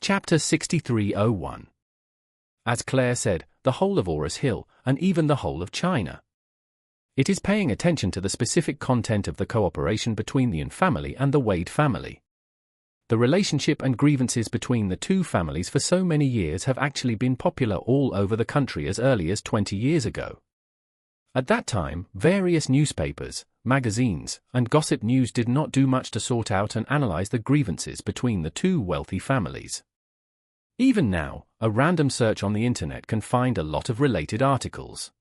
Chapter 6301. As Claire said, the whole of Aurus Hill, and even the whole of China. It is paying attention to the specific content of the cooperation between the Yin family and the Wade family. The relationship and grievances between the two families for so many years have actually been popular all over the country as early as 20 years ago. At that time, various newspapers, magazines, and gossip news did not do much to sort out and analyze the grievances between the two wealthy families. Even now, a random search on the internet can find a lot of related articles.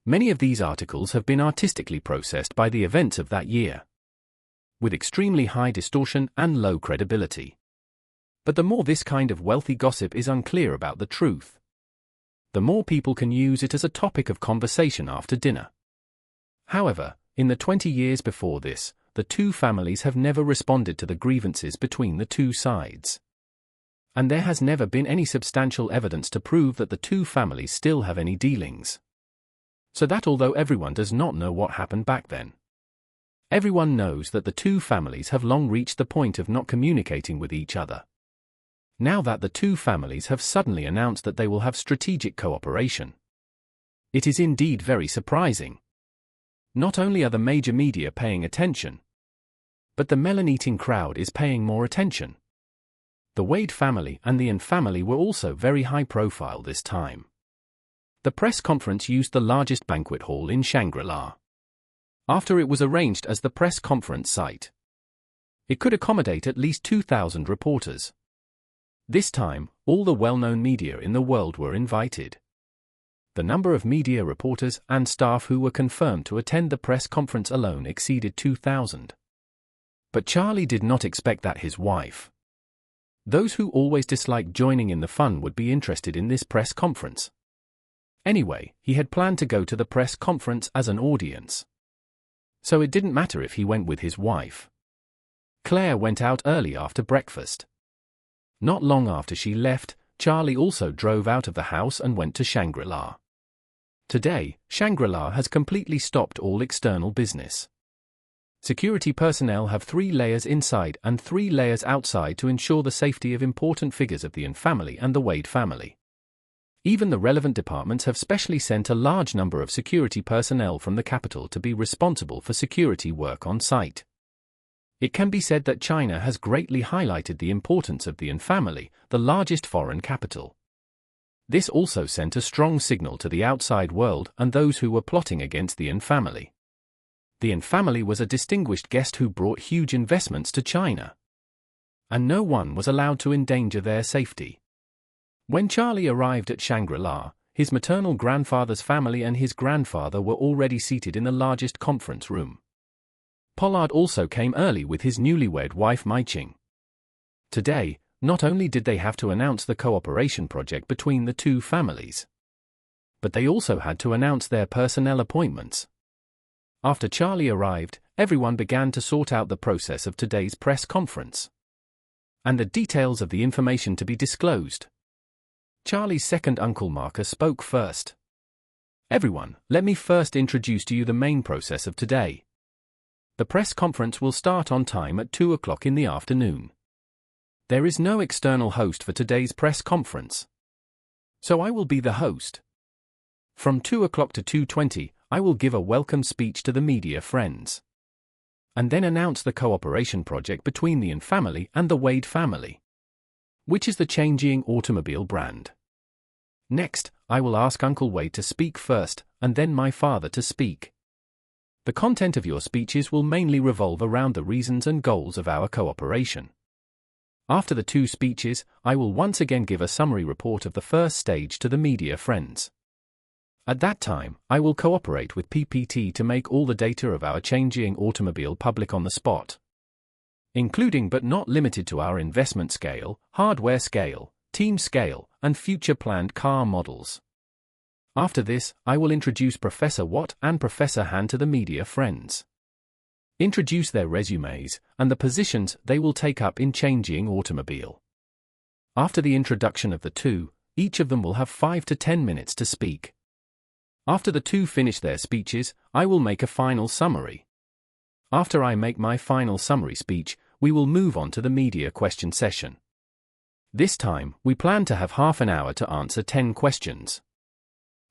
Many of these articles have been artistically processed by the events of that year, with extremely high distortion and low credibility. But the more this kind of wealthy gossip is unclear about the truth, the more people can use it as a topic of conversation after dinner. However, in the 20 years before this, the two families have never responded to the grievances between the two sides. And there has never been any substantial evidence to prove that the two families still have any dealings. So that although everyone does not know what happened back then, everyone knows that the two families have long reached the point of not communicating with each other. Now that the two families have suddenly announced that they will have strategic cooperation, it is indeed very surprising. Not only are the major media paying attention, but the melon-eating crowd is paying more attention. The Wade family and the Yin family were also very high profile this time. The press conference used the largest banquet hall in Shangri-La, after it was arranged as the press conference site. It could accommodate at least 2,000 reporters. This time, all the well-known media in the world were invited. The number of media reporters and staff who were confirmed to attend the press conference alone exceeded 2,000. But Charlie did not expect that his wife, those who always disliked joining in the fun, would be interested in this press conference. Anyway, he had planned to go to the press conference as an audience, so it didn't matter if he went with his wife. Claire went out early after breakfast. Not long after she left, Charlie also drove out of the house and went to Shangri-La. Today, Shangri-La has completely stopped all external business. Security personnel have 3 layers inside and 3 layers outside to ensure the safety of important figures of the Yin family and the Wade family. Even the relevant departments have specially sent a large number of security personnel from the capital to be responsible for security work on site. It can be said that China has greatly highlighted the importance of the Yin family, the largest foreign capital. This also sent a strong signal to the outside world and those who were plotting against the Yin family. The Yin family was a distinguished guest who brought huge investments to China, and no one was allowed to endanger their safety. When Charlie arrived at Shangri-La, his maternal grandfather's family and his grandfather were already seated in the largest conference room. Pollard also came early with his newlywed wife Maiqing. Today, not only did they have to announce the cooperation project between the two families, but they also had to announce their personnel appointments. After Charlie arrived, everyone began to sort out the process of today's press conference and the details of the information to be disclosed. Charlie's second uncle Marcus spoke first. Everyone, let me first introduce to you the main process of today. The press conference will start on time at 2 o'clock in the afternoon. There is no external host for today's press conference, so I will be the host. From 2 o'clock to 2:20, I will give a welcome speech to the media friends, and then announce the cooperation project between the Yin family and the Wade family, which is the Changjiang automobile brand. Next, I will ask Uncle Wade to speak first, and then my father to speak. The content of your speeches will mainly revolve around the reasons and goals of our cooperation. After the 2 speeches, I will once again give a summary report of the first stage to the media friends. At that time, I will cooperate with PPT to make all the data of our Changjiang automobile public on the spot, including but not limited to our investment scale, hardware scale, team scale, and future planned car models. After this, I will introduce Professor Watt and Professor Han to the media friends, introduce their resumes, and the positions they will take up in Changjiang automobile. After the introduction of the 2, each of them will have 5 to 10 minutes to speak. After the 2 finish their speeches, I will make a final summary. After I make my final summary speech, we will move on to the media question session. This time, we plan to have half an hour to answer 10 questions.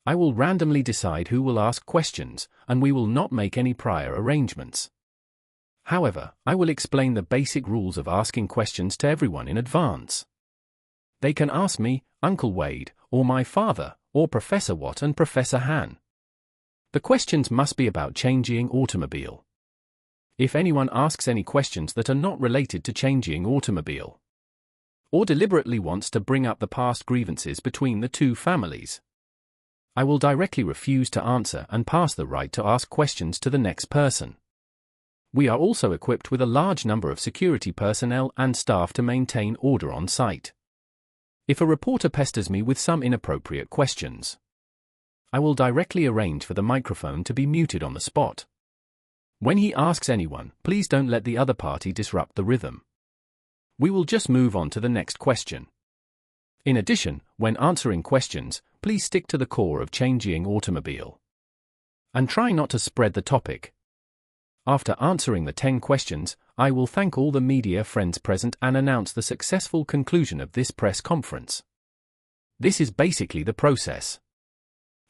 I will randomly decide who will ask questions, and we will not make any prior arrangements. However, I will explain the basic rules of asking questions to everyone in advance. They can ask me, Uncle Wade, or my father, or Professor Watt and Professor Han. The questions must be about Changjiang Automobile. If anyone asks any questions that are not related to Changjiang Automobile, or deliberately wants to bring up the past grievances between the two families, I will directly refuse to answer and pass the right to ask questions to the next person. We are also equipped with a large number of security personnel and staff to maintain order on site. If a reporter pesters me with some inappropriate questions, I will directly arrange for the microphone to be muted on the spot. When he asks anyone, please don't let the other party disrupt the rhythm. We will just move on to the next question. In addition, when answering questions, please stick to the core of Changjiang Automobile. And try not to spread the topic. After answering the 10 questions, I will thank all the media friends present and announce the successful conclusion of this press conference. This is basically the process.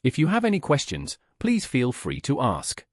If you have any questions, please feel free to ask.